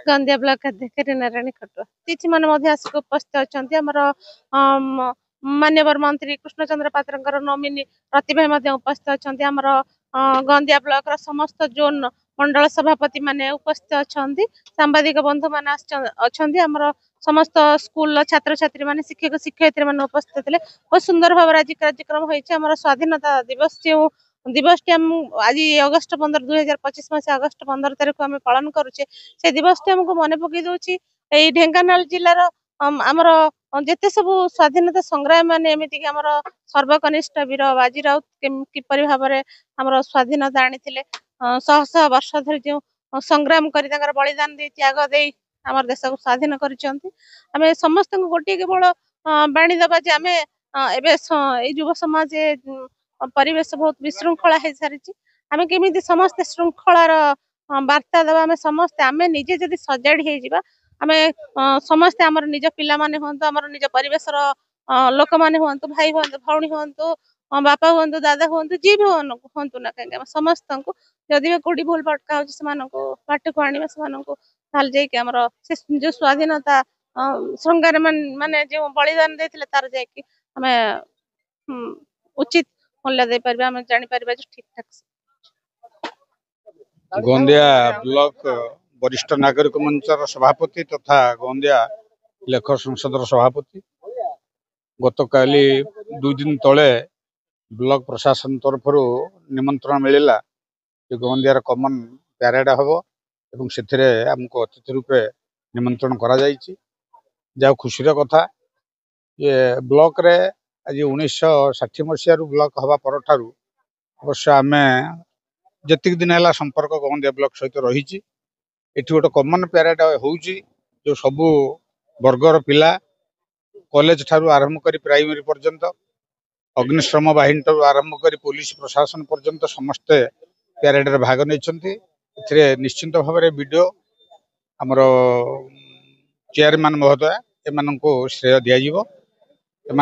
Gondia block अध्यक्ष नारायणी खटुआ तीची मन आसिक उपस्थित अच्छा मान्यवर मंत्री कृष्णचंद्र पात्र नोमिनी प्रतिभा उपस्थित अच्छा गंदिया ब्लॉक समस्त जोन मंडल सभापति माने उपस्थित अच्छा सांबादिक बंधु मान अच्छा समस्त स्कूल छात्र छात्री मान शिक्षक शिक्षयित्री मान उपस्थित थे बहुत सुंदर भाव आज कार्यक्रम होमर स्वाधीनता दिवस जो दिवस टी आज अगस्ट 15 2025 मसीहा अगस्ट 15 तारीख को आम पालन करुचे से दिवस टी आमको मन पकई दूची ढेंकानाल जिलार आमर जिते सब स्वाधीनता संग्राम माने एमती आमर सर्वकनिष्ठ वीर बाजी राउत किपरि भाव में स्वाधीनता आनी शह शह वर्ष धरी जो संग्राम कर बलिदान दे त्याग दे आम देश को स्वाधीन कर समस्त गोटे केवल बाणी दबा जे आम ए युव समाज परिवेश बहुत विशृंखला हो सारी आम केमी समस्ते श्रृंखलार वार्ता दबा आम समस्ते आम निजे जदि सजाड़ी हो आम समस्ते आम निज पिला माने हूँ आम निज परिवेश लोक मैंने हूँ भाई हूँ भौणी हूँ बापा हूँ दादा हूँ जी भी हूँ ना कहीं समस्त को जदि कौटी भूल भटका हो बाट को आने जो स्वाधीनता संग्राम माने जो बलिदान देते तार जाकि उचित मूल्य दे पार जानी पार ठीक ठाक गोंदिया ब्लॉक वरिष्ठ नागरिक मंचर सभापति तथा गोंदिया लेखक संसदर सभापति गत काली 2 दिन तले ब्लॉक प्रशासन तरफ निमंत्रण मिलला गोंदियार कॉमन पैरेड हम एवं से आमको अतिथि रूपे निमंत्रण करा जायछि जा खुशीर कथा ये ब्लॉक रे आज 1960 मसीह ब्लॉक हवा पर अवश्य आम जतिक दिन है संपर्क गोंदिया ब्लॉक सहित रही गोटे कॉमन पैरेड होउची जो सबू वर्गर पिला कॉलेज ठारू आरंभ कर प्राइमरी पर्यंत अग्निश्रम बाहिनी ठारू आरंभ कर पुलिस प्रशासन पर्यंत समस्ते पैरेड रे भाग नहीं निश्चिंत भाव में वीडियो आमर चेयरमैन महोदय एम श्रेय दिज्व एम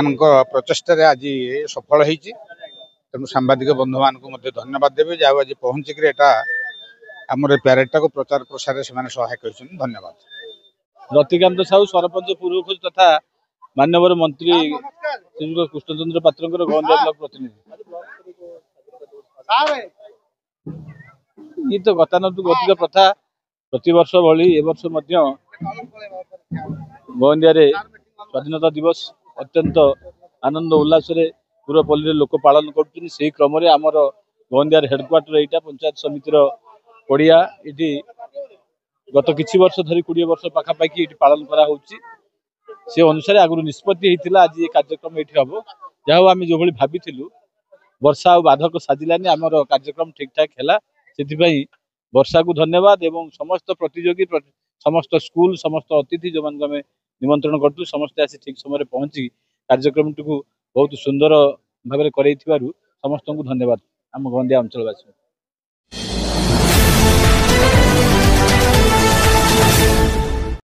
प्रचेषा आज सफल होती तेणु सांबादिक बंधु मान धन्यवाद देवी जहाँ आज पहुँचिक आम पैरेडटा को प्रचार प्रसार से सहायक कर धन्यवाद। रतिकांत साहू सरपंच पूर्व खोज तथा मान्यवर मंत्री श्री कृष्णचंद्र पात्र गोंदिया ब्लॉक प्रतिनिधि ये तो गतानुगतिक प्रथा प्रति वर्ष भली ए वर्ष गोंदिया स्वाधीनता दिवस अत्यंत आनंद उल्लास पूर्वपल्ली लोक पालन कर क्रम आमर गोंदिया हेडक्वार्टर यहाँ पंचायत समितिर पड़िया ये गत किछि वर्ष धरी 20 वर्ष पाखापाखि ये पालन करा से अनुसार आगु निष्पत्ति होता आज ये कार्यक्रम ये हम जहाँ आम जो भाभी वर्षा और बाधक साजिलानी आमर कार्यक्रम ठीक ठाक है से वर्षा को धन्यवाद एवं समस्त प्रतियोगी समस्त स्कूल समस्त अतिथि जो मान निमंत्रण करूँ समस्ते आसी ठीक समय पहुंची कार्यक्रम टी बहुत सुंदर भाव में समस्त को धन्यवाद आम गोंदिया अंचलवासी।